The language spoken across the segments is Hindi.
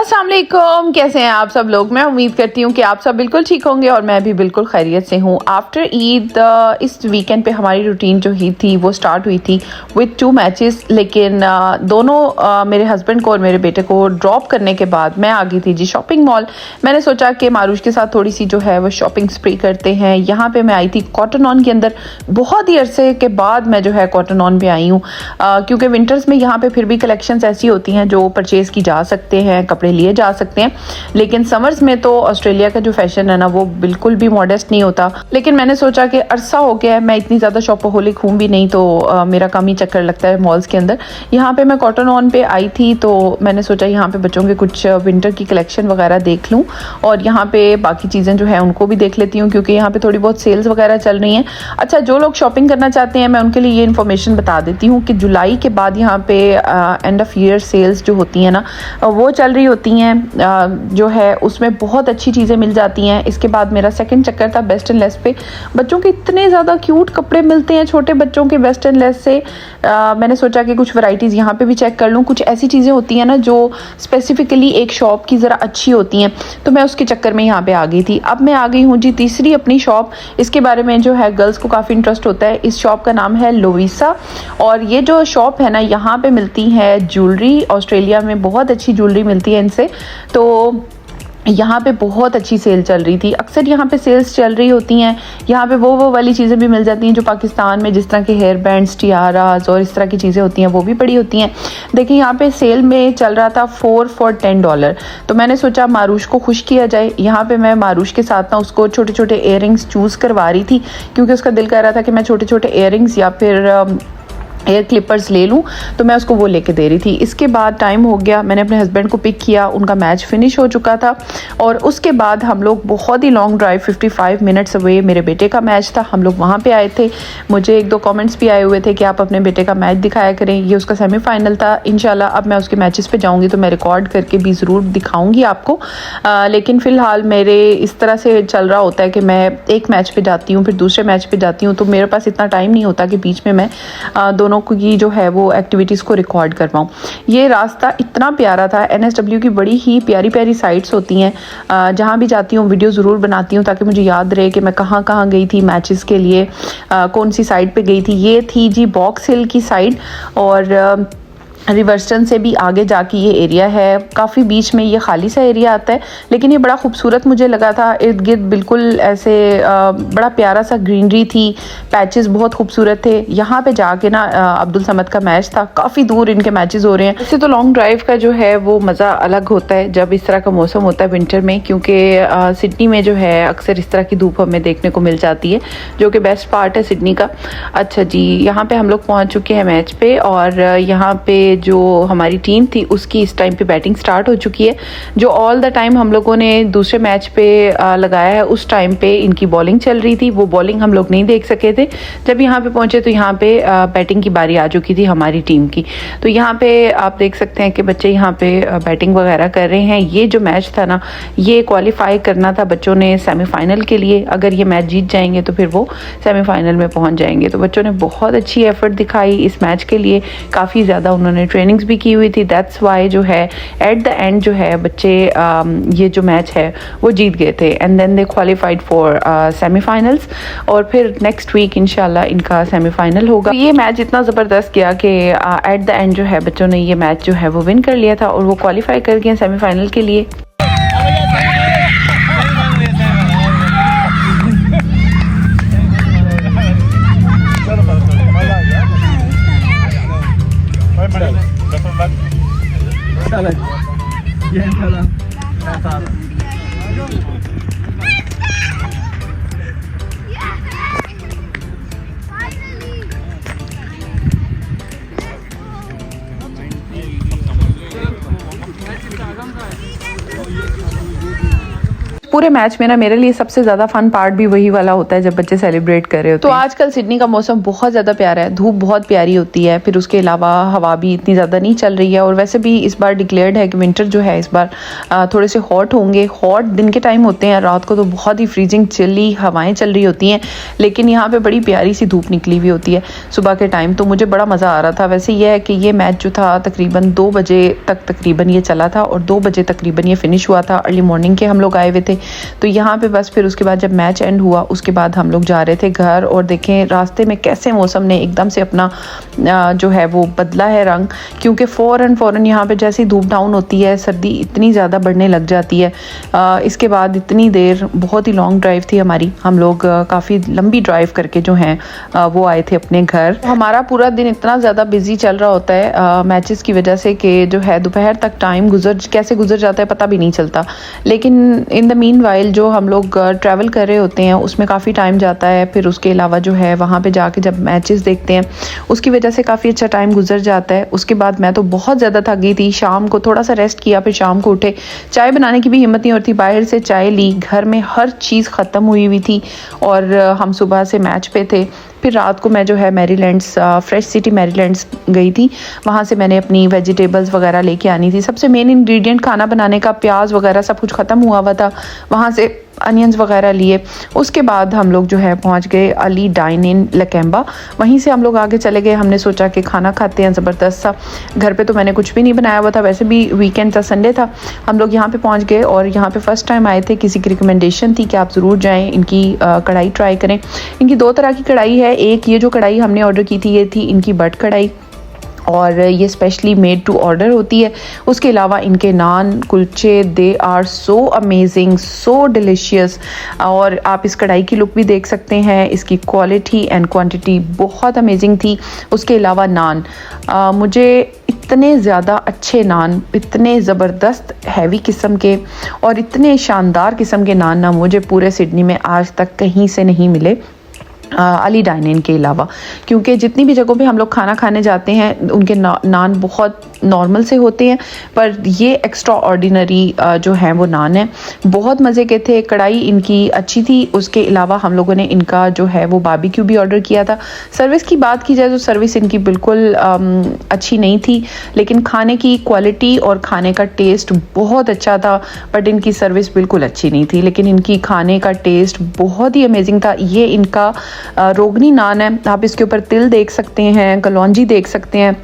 अस्सलाम वालेकुम, कैसे हैं आप सब लोग। मैं उम्मीद करती हूँ कि आप सब बिल्कुल ठीक होंगे और मैं भी बिल्कुल खैरियत से हूँ। आफ्टर ईद इस वीकेंड पे हमारी रूटीन जो ही थी वो स्टार्ट हुई थी विद 2 मैचेस, लेकिन दोनों मेरे हस्बैंड को और मेरे बेटे को ड्रॉप करने के बाद मैं आ गई थी जी शॉपिंग मॉल। मैंने सोचा कि मारूश के साथ थोड़ी सी जो है वो शॉपिंग स्प्री करते हैं। यहाँ पर मैं आई थी कॉटन ऑन के अंदर। बहुत ही अरसे के बाद मैं जो है कॉटन ऑन पे आई हूँ, क्योंकि विंटर्स में यहाँ पर फिर भी कलेक्शंस ऐसी होती हैं जो परचेज़ की जा सकते हैं, कपड़े लिए जा सकते हैं। लेकिन समर्स में तो ऑस्ट्रेलिया का जो फैशन है ना वो बिल्कुल भी मॉडेस्ट नहीं होता। लेकिन मैंने सोचा कि अरसा हो गया है, मैं इतनी ज़्यादा शॉपहोलिक हूँ भी नहीं, तो मेरा कम ही चक्कर लगता है मॉल्स के अंदर। यहाँ पे मैं कॉटन ऑन पे आई थी तो मैंने सोचा यहाँ पे बच्चों के कुछ विंटर की कलेक्शन वगैरह देख लूँ और यहाँ पे बाकी चीज़ें जो है उनको भी देख लेती हूँ, क्योंकि यहाँ पे थोड़ी बहुत सेल्स वगैरह चल रही हैं। अच्छा, जो लोग शॉपिंग करना चाहते हैं मैं उनके लिए ये इन्फॉर्मेशन बता देती हूँ कि जुलाई के बाद यहाँ पे एंड ऑफ ईयर सेल्स जो होती हैं ना वो चल रही होती हैं, जो है उसमें बहुत अच्छी चीज़ें मिल जाती हैं। इसके बाद मेरा सेकंड चक्कर था बेस्ट एंड लेस पे। बच्चों के इतने ज़्यादा क्यूट कपड़े मिलते हैं छोटे बच्चों के बेस्ट एंड लेस से। मैंने सोचा कि कुछ वैरायटीज़ यहाँ पे भी चेक कर लूँ। कुछ ऐसी चीज़ें होती हैं ना जो स्पेसिफिकली एक शॉप की ज़रा अच्छी होती हैं, तो मैं उसके चक्कर में यहाँ पर आ गई थी। अब मैं आ गई हूँ जी तीसरी अपनी शॉप। इसके बारे में जो है गर्ल्स को काफ़ी इंटरेस्ट होता है। इस शॉप का नाम है लोविसा और ये जो शॉप है ना यहाँ पर मिलती है ज्वेलरी। ऑस्ट्रेलिया में बहुत अच्छी ज्वेलरी मिलती है इनसे, तो यहाँ पे बहुत अच्छी सेल चल रही थी। अक्सर यहाँ पे सेल्स चल रही होती हैं। यहाँ पे वो वाली चीज़ें भी मिल जाती हैं जो पाकिस्तान में जिस तरह के हेयर बैंड्स, टियाराज और इस तरह की चीज़ें होती हैं वो भी पड़ी होती हैं। देखिए यहाँ पे सेल में चल रहा था 4 for $10। तो मैंने सोचा मारूश को खुश किया जाए। यहाँ पे मैं मारूश के साथ ना उसको छोटे छोटे इयररिंग्स चूज़ करवा रही थी, क्योंकि उसका दिल कर रहा था कि मैं छोटे छोटे इयररिंग्स या फिर एयर क्लिपर्स ले लूँ, तो मैं उसको वो लेके दे रही थी। इसके बाद टाइम हो गया, मैंने अपने हस्बैंड को पिक किया, उनका मैच फिनिश हो चुका था और उसके बाद हम लोग बहुत ही लॉन्ग ड्राइव 55 मिनट्स अवे मेरे बेटे का मैच था, हम लोग वहाँ पे आए थे। मुझे 1-2 कमेंट्स भी आए हुए थे कि आप अपने बेटे का मैच दिखाया करें। ये उसका सेमीफाइनल था। इंशाल्लाह अब मैं उसके मैचेस पे जाऊँगी तो मैं रिकॉर्ड करके भी ज़रूर दिखाऊँगी आपको। लेकिन फ़िलहाल मेरे इस तरह से चल रहा होता है कि मैं एक मैच पर जाती हूँ, फिर दूसरे मैच पर जाती हूँ, तो मेरे पास इतना टाइम नहीं होता कि बीच में मैं दोनों की जो है वो एक्टिविटीज़ को रिकॉर्ड कर पाऊँ। ये रास्ता इतना प्यारा था। NSW की बड़ी ही प्यारी प्यारी साइट्स होती हैं, जहाँ भी जाती हूँ वीडियो ज़रूर बनाती हूँ ताकि मुझे याद रहे कि मैं कहाँ कहाँ गई थी मैचेस के लिए, कौन सी साइड पे गई थी। ये थी जी बॉक्स हिल की साइड और रिवर्स्टन से भी आगे जाके ये एरिया है। काफ़ी बीच में ये खाली सा एरिया आता है, लेकिन ये बड़ा खूबसूरत मुझे लगा था। इर्द गिर्द बिल्कुल ऐसे बड़ा प्यारा सा ग्रीनरी थी, पैचेस बहुत खूबसूरत थे। यहाँ पे जाके ना अब्दुल समद का मैच था। काफ़ी दूर इनके मैचेस हो रहे हैं। वैसे तो लॉन्ग ड्राइव का जो है वो मज़ा अलग होता है जब इस तरह का मौसम होता है विंटर में, क्योंकि सिडनी में जो है अक्सर इस तरह की धूप हमें देखने को मिल जाती है, जो कि बेस्ट पार्ट है सिडनी का। अच्छा जी, यहाँ पर हम लोग पहुँच चुके हैं मैच पे और यहाँ पे जो हमारी टीम थी उसकी इस टाइम पे बैटिंग स्टार्ट हो चुकी है। जो ऑल द टाइम हम लोगों ने दूसरे मैच पे लगाया है उस टाइम पे इनकी बॉलिंग चल रही थी, वो बॉलिंग हम लोग नहीं देख सके थे। जब यहाँ पे पहुंचे तो यहाँ पे बैटिंग की बारी आ चुकी थी हमारी टीम की। तो यहाँ पे आप देख सकते हैं कि बच्चे यहाँ पे बैटिंग वगैरह कर रहे हैं। ये जो मैच था ना ये क्वालिफाई करना था बच्चों ने सेमीफाइनल के लिए। अगर ये मैच जीत जाएंगे तो फिर वो सेमीफाइनल में पहुँच जाएंगे। तो बच्चों ने बहुत अच्छी एफर्ट दिखाई इस मैच के लिए, काफ़ी ज़्यादा उन्होंने ट्रेनिंग्स भी की हुई थी। दैट्स वाई जो है एट द एंड जो है बच्चे ये जो मैच है वो जीत गए थे and then they qualified for semifinals और फिर नेक्स्ट वीक इंशाल्लाह इनका सेमीफाइनल होगा। ये मैच इतना ज़बरदस्त गया कि एट द एंड जो है बच्चों ने ये मैच जो है वो विन कर लिया था और वो क्वालिफाई कर गए सेमीफाइनल के लिए। पूरे मैच में ना मेरे लिए सबसे ज़्यादा फन पार्ट भी वही वाला होता है जब बच्चे सेलिब्रेट कर रहे होते हैं। तो आजकल सिडनी का मौसम बहुत ज़्यादा प्यारा है, धूप बहुत प्यारी होती है, फिर उसके अलावा हवा भी इतनी ज़्यादा नहीं चल रही है। और वैसे भी इस बार डिक्लेयर्ड है कि विंटर जो है इस बार थोड़े से हॉट होंगे। हॉट दिन के टाइम होते हैं, रात को तो बहुत ही फ्रीजिंग चिली हवाएं चल रही होती हैं, लेकिन यहाँ पे बड़ी प्यारी सी धूप निकली हुई होती है सुबह के टाइम। तो मुझे बड़ा मज़ा आ रहा था। वैसे ये है कि ये मैच जो था तकरीबन 2 बजे तक तकरीबन ये चला था और 2 बजे तकरीबन ये फिनिश हुआ था। अर्ली मॉर्निंग के हम लोग आए हुए थे, तो यहाँ पे बस फिर उसके बाद जब मैच एंड हुआ उसके बाद हम लोग जा रहे थे घर। और देखें रास्ते में कैसे मौसम ने एकदम से अपना जो है वो बदला है रंग, क्योंकि फ़ौरन यहाँ पे जैसी धूप डाउन होती है सर्दी इतनी ज़्यादा बढ़ने लग जाती है। इसके बाद इतनी देर, बहुत ही लॉन्ग ड्राइव थी हमारी, हम लोग काफ़ी लंबी ड्राइव करके जो हैं वो आए थे अपने घर। हमारा पूरा दिन इतना ज़्यादा बिजी चल रहा होता है मैचेस की वजह से कि जो है दोपहर तक टाइम कैसे गुजर जाता है पता भी नहीं चलता। लेकिन इन द मीन वाइल जो हम लोग ट्रैवल कर रहे होते हैं उसमें काफ़ी टाइम जाता है। फिर उसके अलावा जो है वहाँ पे जाके जब मैचेस देखते हैं उसकी वजह से काफ़ी अच्छा टाइम गुजर जाता है। उसके बाद मैं तो बहुत ज़्यादा थक गई थी, शाम को थोड़ा सा रेस्ट किया, फिर शाम को उठे, चाय बनाने की भी हिम्मत नहीं होती, बाहर से चाय ली, घर में हर चीज़ ख़त्म हुई थी और हम सुबह से मैच पे थे। फिर रात को मैं जो है मैरीलैंड्स फ्रेश सिटी मैरीलैंड्स गई थी, वहाँ से मैंने अपनी वेजिटेबल्स वगैरह लेके आनी थी। सबसे मेन इंग्रेडिएंट खाना बनाने का प्याज वगैरह सब कुछ ख़त्म हुआ हुआ था, वहाँ से अनियंस वगैरह लिए। उसके बाद हम लोग जो है पहुँच गए अली डाइन इन लकैम्बा, वहीं से हम लोग आगे चले गए। हमने सोचा कि खाना खाते हैं ज़बरदस्त सा। घर पे तो मैंने कुछ भी नहीं बनाया हुआ था, वैसे भी वीकेंड था, संडे था। हम लोग यहाँ पे पहुँच गए और यहाँ पे फ़र्स्ट टाइम आए थे, किसी की रिकमेंडेशन थी कि आप ज़रूर जाएँ, इनकी कढ़ाई ट्राई करें। इनकी 2 तरह की कढ़ाई है, एक ये जो कढ़ाई हमने ऑर्डर की थी ये थी इनकी बट कढ़ाई और ये स्पेशली मेड टू ऑर्डर होती है। उसके अलावा इनके naan kulche they are so amazing, so delicious. और आप इस कढ़ाई की लुक भी देख सकते हैं, इसकी क्वालिटी एंड क्वांटिटी बहुत अमेजिंग थी। उसके अलावा नान, मुझे इतने ज़्यादा अच्छे नान, इतने ज़बरदस्त हैवी किस्म के और इतने शानदार किस्म के नान ना मुझे पूरे सिडनी में आज तक कहीं से नहीं मिले अली डाइन इन के अलावा। क्योंकि जितनी भी जगहों पे हम लोग खाना खाने जाते हैं उनके नान बहुत नॉर्मल से होते हैं, पर ये एक्स्ट्रा ऑर्डिनरी जो है वो नान है, बहुत मज़े के थे। कढ़ाई इनकी अच्छी थी। उसके अलावा हम लोगों ने इनका जो है वो बारबेक्यू भी ऑर्डर किया था। सर्विस की बात की जाए तो सर्विस इनकी बिल्कुल अच्छी नहीं थी, लेकिन खाने की क्वालिटी और खाने का टेस्ट बहुत अच्छा था। बट इनकी सर्विस बिल्कुल अच्छी नहीं थी, लेकिन इनकी खाने का टेस्ट बहुत ही अमेजिंग था। ये इनका रोगनी नान है, आप इसके ऊपर तिल देख सकते हैं, कलौंजी देख सकते हैं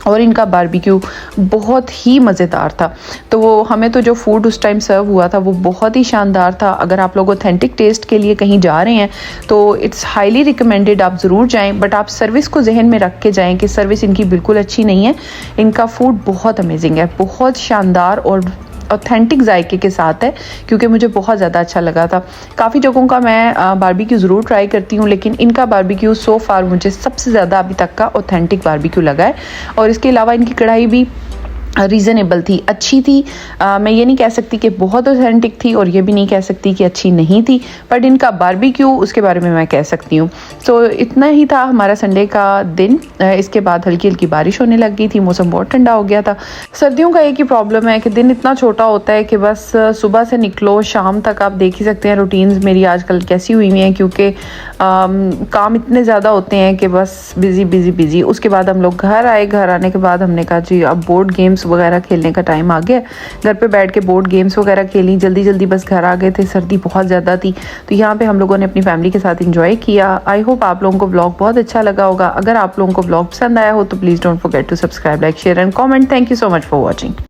और इनका बारबेक्यू बहुत ही मज़ेदार था। तो वो हमें तो जो फूड उस टाइम सर्व हुआ था वो बहुत ही शानदार था। अगर आप लोग ऑथेंटिक टेस्ट के लिए कहीं जा रहे हैं तो इट्स हाईली रिकमेंडेड, आप ज़रूर जाएं, बट आप सर्विस को जहन में रख के जाएं कि सर्विस इनकी बिल्कुल अच्छी नहीं है। इनका फूड बहुत अमेजिंग है, बहुत शानदार और ऑथेंटिक जायके के साथ है, क्योंकि मुझे बहुत ज़्यादा अच्छा लगा था। काफ़ी जगहों का मैं बारबेक्यू ज़रूर ट्राई करती हूँ, लेकिन इनका बारबेक्यू सो फार मुझे सबसे ज़्यादा अभी तक का ऑथेंटिक बारबेक्यू लगा है। और इसके अलावा इनकी कढ़ाई भी रीज़नेबल थी, अच्छी थी। मैं ये नहीं कह सकती कि बहुत ऑथेंटिक थी और ये भी नहीं कह सकती कि अच्छी नहीं थी, बट इनका बारबेक्यू उसके बारे में मैं कह सकती हूँ। तो इतना ही था हमारा संडे का दिन। इसके बाद हल्की हल्की बारिश होने लग गई थी, मौसम बहुत ठंडा हो गया था। सर्दियों का एक ही प्रॉब्लम है कि दिन इतना छोटा होता है कि बस सुबह से निकलो शाम तक, आप देख ही सकते हैं रूटीन्स मेरी आजकल कैसी हुई हुई हैं, क्योंकि काम इतने ज़्यादा होते हैं कि बस बिज़ी बिज़ी बिज़ी। उसके बाद हम लोग घर आए, घर आने के बाद हमने कहा जी अब बोर्ड गेम्स वगैरह खेलने का टाइम आ गया। घर पे बैठ के बोर्ड गेम्स वगैरह खेली, जल्दी जल्दी बस घर आ गए थे, सर्दी बहुत ज़्यादा थी। तो यहाँ पे हम लोगों ने अपनी फैमिली के साथ एंजॉय किया। आई होप आप लोगों को व्लॉग बहुत अच्छा लगा होगा। अगर आप लोगों को व्लॉग पसंद आया हो तो please don't forget to subscribe, like, share and comment. Thank you so much for watching.